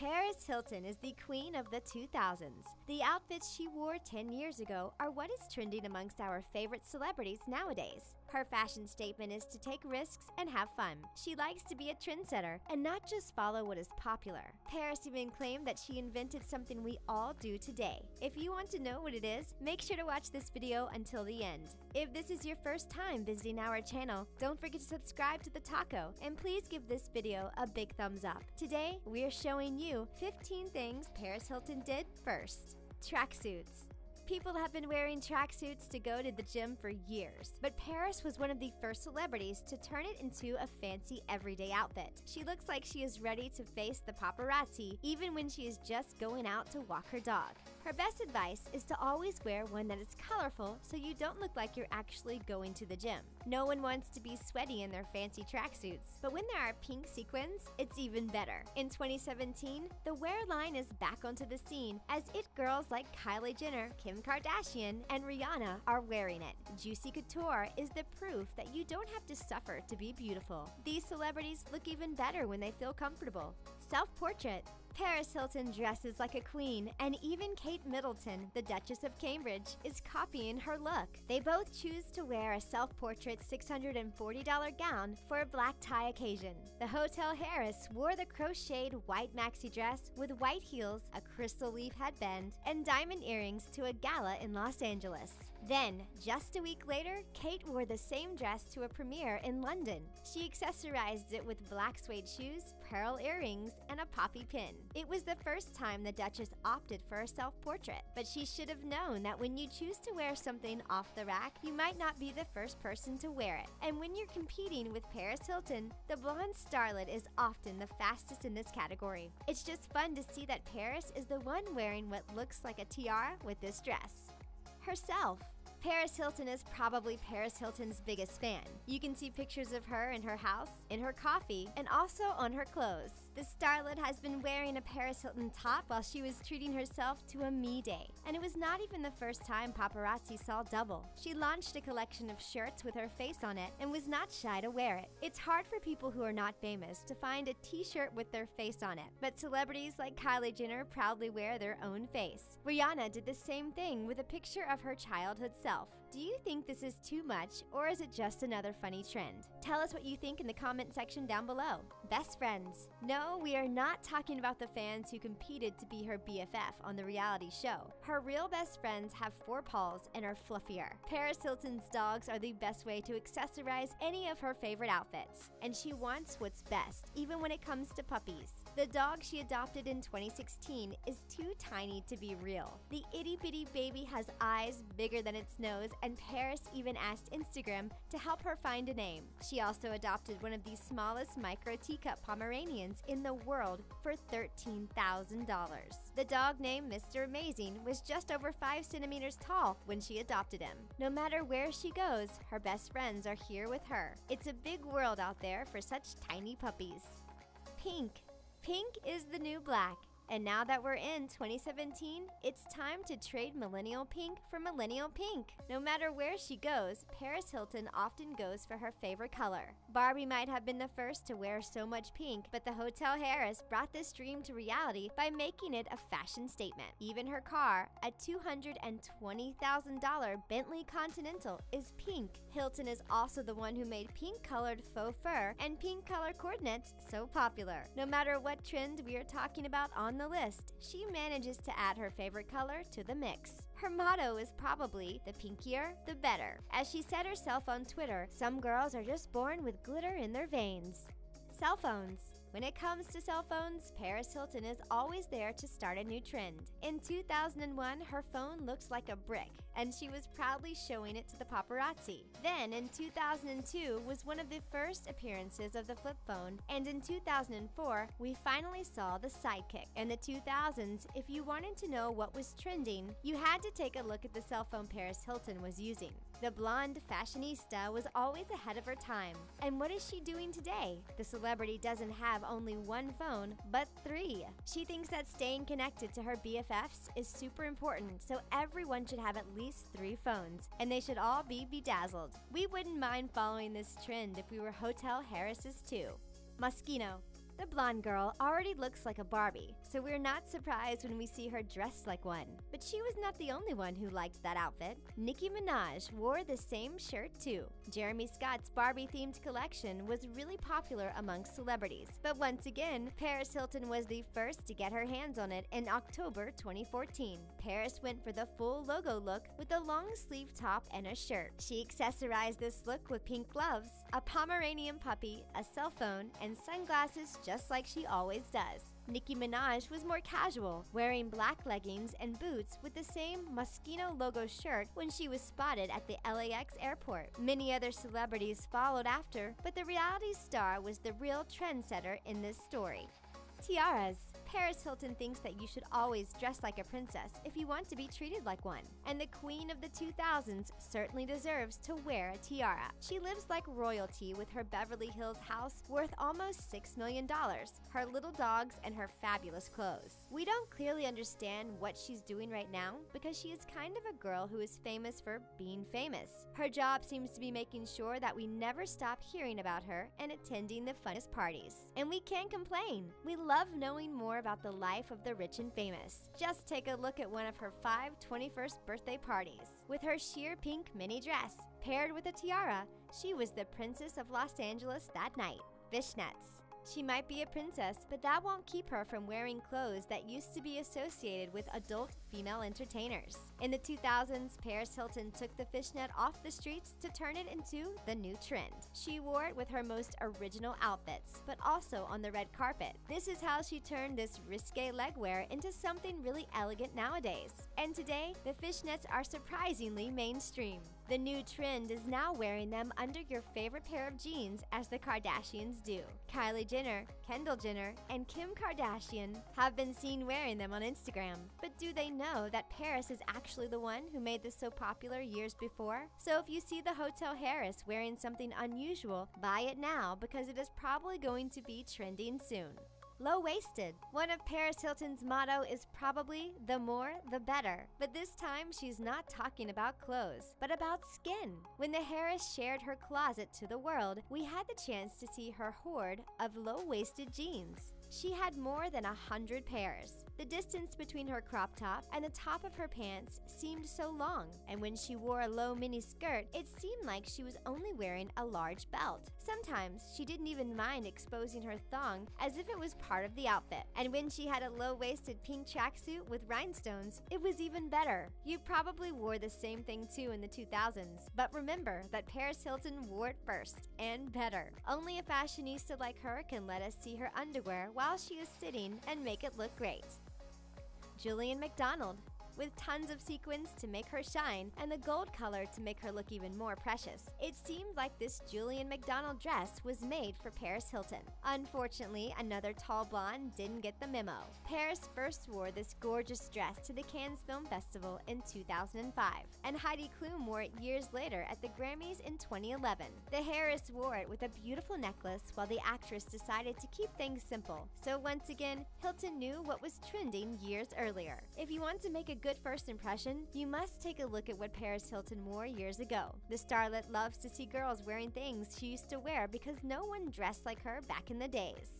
Paris Hilton is the queen of the 2000s. The outfits she wore 10 years ago are what is trending amongst our favorite celebrities nowadays. Her fashion statement is to take risks and have fun. She likes to be a trendsetter and not just follow what is popular. Paris even claimed that she invented something we all do today. If you want to know what it is, make sure to watch this video until the end. If this is your first time visiting our channel, don't forget to subscribe to The Taco and please give this video a big thumbs up. Today, we are showing you 15 things Paris Hilton did first. Tracksuits. People have been wearing tracksuits to go to the gym for years, but Paris was one of the first celebrities to turn it into a fancy everyday outfit. She looks like she is ready to face the paparazzi even when she is just going out to walk her dog. Her best advice is to always wear one that is colorful so you don't look like you're actually going to the gym. No one wants to be sweaty in their fancy tracksuits, but when there are pink sequins, it's even better. In 2017, the wear line is back onto the scene as it girls like Kylie Jenner, Kim Kardashian, and Rihanna are wearing it. Juicy couture is the proof that you don't have to suffer to be beautiful. These celebrities look even better when they feel comfortable. Self-portrait. Paris Hilton dresses like a queen, and even Kate Middleton, the Duchess of Cambridge, is copying her look. They both choose to wear a self-portrait $640 gown for a black tie occasion. The hotel heiress wore the crocheted white maxi dress with white heels, a crystal leaf headband, and diamond earrings to a gala in Los Angeles. Then, just a week later, Kate wore the same dress to a premiere in London. She accessorized it with black suede shoes, pearl earrings, and a poppy pin. It was the first time the Duchess opted for a self-portrait, but she should have known that when you choose to wear something off the rack, you might not be the first person to wear it. And when you're competing with Paris Hilton, the blonde starlet is often the fastest in this category. It's just fun to see that Paris is the one wearing what looks like a tiara with this dress. Herself. Paris Hilton is probably Paris Hilton's biggest fan. You can see pictures of her in her house, in her coffee, and also on her clothes. The starlet has been wearing a Paris Hilton top while she was treating herself to a me day. And it was not even the first time paparazzi saw double. She launched a collection of shirts with her face on it and was not shy to wear it. It's hard for people who are not famous to find a t-shirt with their face on it, but celebrities like Kylie Jenner proudly wear their own face. Rihanna did the same thing with a picture of her childhood self. Do you think this is too much, or is it just another funny trend? Tell us what you think in the comment section down below. Best friends. No, we are not talking about the fans who competed to be her BFF on the reality show. Her real best friends have 4 paws and are fluffier. Paris Hilton's dogs are the best way to accessorize any of her favorite outfits, and she wants what's best, even when it comes to puppies. The dog she adopted in 2016 is too tiny to be real. The itty-bitty baby has eyes bigger than its nose, and Paris even asked Instagram to help her find a name. She also adopted one of the smallest micro teacup Pomeranians in the world for $13,000. The dog named Mr. Amazing was just over 5 centimeters tall when she adopted him. No matter where she goes, her best friends are here with her. It's a big world out there for such tiny puppies. Pink. Pink is the new black. And now that we're in 2017, it's time to trade millennial pink for millennial pink. No matter where she goes, Paris Hilton often goes for her favorite color. Barbie might have been the first to wear so much pink, but the hotel heiress brought this dream to reality by making it a fashion statement. Even her car, a $220,000 Bentley Continental, is pink. Hilton is also the one who made pink-colored faux fur and pink-color coordinates so popular. No matter what trend we are talking about on the list, she manages to add her favorite color to the mix. Her motto is probably, the pinkier, the better. As she said herself on Twitter, some girls are just born with glitter in their veins. Cell phones. When it comes to cell phones, Paris Hilton is always there to start a new trend. In 2001, her phone looked like a brick, and she was proudly showing it to the paparazzi. Then, in 2002 was one of the first appearances of the flip phone, and in 2004, we finally saw the Sidekick. In the 2000s, if you wanted to know what was trending, you had to take a look at the cell phone Paris Hilton was using. The blonde fashionista was always ahead of her time. And what is she doing today? The celebrity doesn't have only one phone, but 3. She thinks that staying connected to her BFFs is super important, so everyone should have at least 3 phones, and they should all be bedazzled. We wouldn't mind following this trend if we were hotel heiresses too. Moschino. The blonde girl already looks like a Barbie, so we're not surprised when we see her dressed like one. But she was not the only one who liked that outfit. Nicki Minaj wore the same shirt too. Jeremy Scott's Barbie-themed collection was really popular amongst celebrities. But once again, Paris Hilton was the first to get her hands on it in October 2014. Paris went for the full logo look with a long-sleeve top and a shirt. She accessorized this look with pink gloves, a Pomeranian puppy, a cell phone, and sunglasses just like she always does. Nicki Minaj was more casual, wearing black leggings and boots with the same Moschino logo shirt when she was spotted at the LAX airport. Many other celebrities followed after, but the reality star was the real trendsetter in this story. Tiaras. Paris Hilton thinks that you should always dress like a princess if you want to be treated like one. And the queen of the 2000s certainly deserves to wear a tiara. She lives like royalty with her Beverly Hills house worth almost $6 million, her little dogs, and her fabulous clothes. We don't clearly understand what she's doing right now because she is kind of a girl who is famous for being famous. Her job seems to be making sure that we never stop hearing about her and attending the funnest parties. And we can't complain. We love knowing more about the life of the rich and famous. Just take a look at one of her 5 21st birthday parties. With her sheer pink mini dress, paired with a tiara, she was the princess of Los Angeles that night. Fishnets. She might be a princess, but that won't keep her from wearing clothes that used to be associated with adult female entertainers. In the 2000s, Paris Hilton took the fishnet off the streets to turn it into the new trend. She wore it with her most original outfits, but also on the red carpet. This is how she turned this risque legwear into something really elegant nowadays. And today, the fishnets are surprisingly mainstream. The new trend is now wearing them under your favorite pair of jeans, as the Kardashians do. Kylie Jenner, Kendall Jenner, and Kim Kardashian have been seen wearing them on Instagram. But do they know that Paris is actually the one who made this so popular years before? So if you see the hotel heiress wearing something unusual, buy it now because it is probably going to be trending soon. Low-waisted. One of Paris Hilton's motto is probably the more, the better. But this time, she's not talking about clothes, but about skin. When the heiress shared her closet to the world, we had the chance to see her hoard of low-waisted jeans. She had more than 100 pairs. The distance between her crop top and the top of her pants seemed so long, and when she wore a low mini skirt, it seemed like she was only wearing a large belt. Sometimes she didn't even mind exposing her thong as if it was part of the outfit. And when she had a low-waisted pink tracksuit with rhinestones, it was even better. You probably wore the same thing too in the 2000s, but remember that Paris Hilton wore it first, and better. Only a fashionista like her can let us see her underwear while she is sitting and make it look great. Julien Macdonald. With tons of sequins to make her shine and the gold color to make her look even more precious. It seemed like this Julien Macdonald dress was made for Paris Hilton. Unfortunately, another tall blonde didn't get the memo. Paris first wore this gorgeous dress to the Cannes Film Festival in 2005, and Heidi Klum wore it years later at the Grammys in 2011. The heiress wore it with a beautiful necklace while the actress decided to keep things simple. So once again, Hilton knew what was trending years earlier. If you want to make a good first impression, you must take a look at what Paris Hilton wore years ago. The starlet loves to see girls wearing things she used to wear because no one dressed like her back in the days.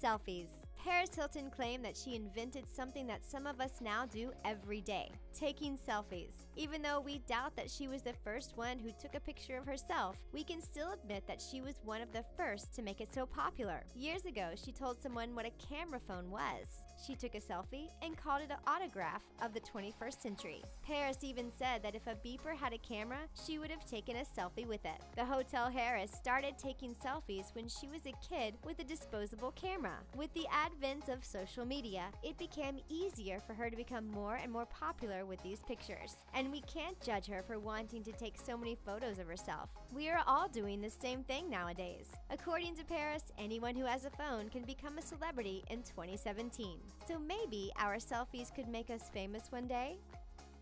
Selfies. Paris Hilton claimed that she invented something that some of us now do every day, taking selfies. Even though we doubt that she was the first one who took a picture of herself, we can still admit that she was one of the first to make it so popular. Years ago, she told someone what a camera phone was. She took a selfie and called it an autograph of the 21st century. Paris even said that if a beeper had a camera, she would have taken a selfie with it. The hotel heiress started taking selfies when she was a kid with a disposable camera. With the advent of social media, it became easier for her to become more and more popular with these pictures. And we can't judge her for wanting to take so many photos of herself. We are all doing the same thing nowadays. According to Paris, anyone who has a phone can become a celebrity in 2017. So maybe our selfies could make us famous one day?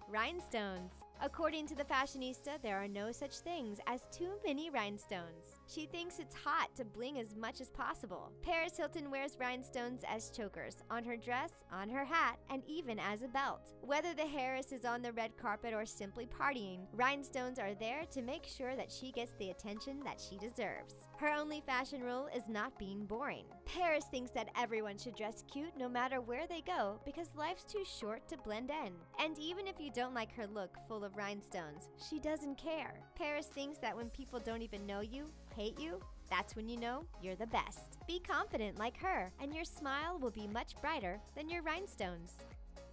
Rhinestones. According to the fashionista, there are no such things as too many rhinestones. She thinks it's hot to bling as much as possible. Paris Hilton wears rhinestones as chokers, on her dress, on her hat, and even as a belt. Whether the heiress is on the red carpet or simply partying, rhinestones are there to make sure that she gets the attention that she deserves. Her only fashion rule is not being boring. Paris thinks that everyone should dress cute no matter where they go because life's too short to blend in. And even if you don't like her look full of rhinestones, she doesn't care. Paris thinks that when people don't even know you, hate you, that's when you know you're the best. Be confident like her, and your smile will be much brighter than your rhinestones.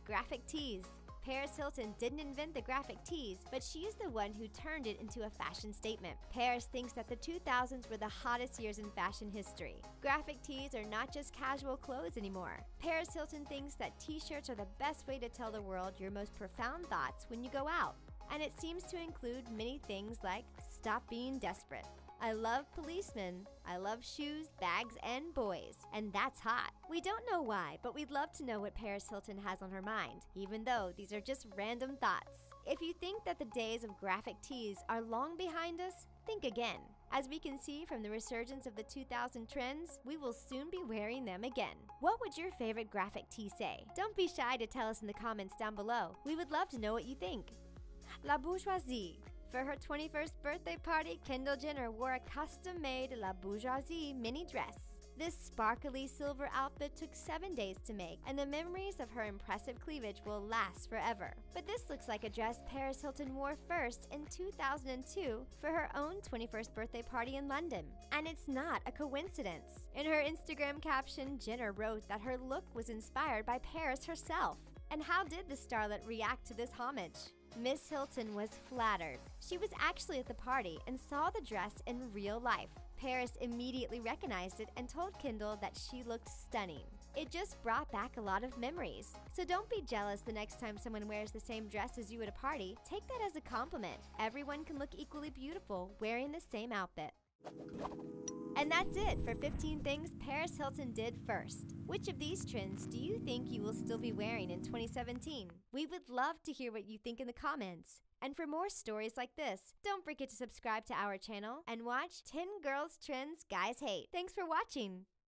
Graphic tees. Paris Hilton didn't invent the graphic tees, but she is the one who turned it into a fashion statement. Paris thinks that the 2000s were the hottest years in fashion history. Graphic tees are not just casual clothes anymore. Paris Hilton thinks that t-shirts are the best way to tell the world your most profound thoughts when you go out. And it seems to include many things like, stop being desperate. I love policemen. I love shoes, bags, and boys. And that's hot. We don't know why, but we'd love to know what Paris Hilton has on her mind, even though these are just random thoughts. If you think that the days of graphic tees are long behind us, think again. As we can see from the resurgence of the 2000 trends, we will soon be wearing them again. What would your favorite graphic tee say? Don't be shy to tell us in the comments down below. We would love to know what you think. La bourgeoisie. For her 21st birthday party, Kendall Jenner wore a custom-made La Bourgeoisie mini dress. This sparkly silver outfit took 7 days to make, and the memories of her impressive cleavage will last forever. But this looks like a dress Paris Hilton wore first in 2002 for her own 21st birthday party in London. And it's not a coincidence. In her Instagram caption, Jenner wrote that her look was inspired by Paris herself. And how did the starlet react to this homage? Miss Hilton was flattered. She was actually at the party and saw the dress in real life. Paris immediately recognized it and told Kendall that she looked stunning. It just brought back a lot of memories. So don't be jealous the next time someone wears the same dress as you at a party. Take that as a compliment. Everyone can look equally beautiful wearing the same outfit. And that's it for 15 things Paris Hilton did first. Which of these trends do you think you will still be wearing in 2017? We would love to hear what you think in the comments. And for more stories like this, don't forget to subscribe to our channel and watch 10 Girls Trends Guys Hate. Thanks for watching!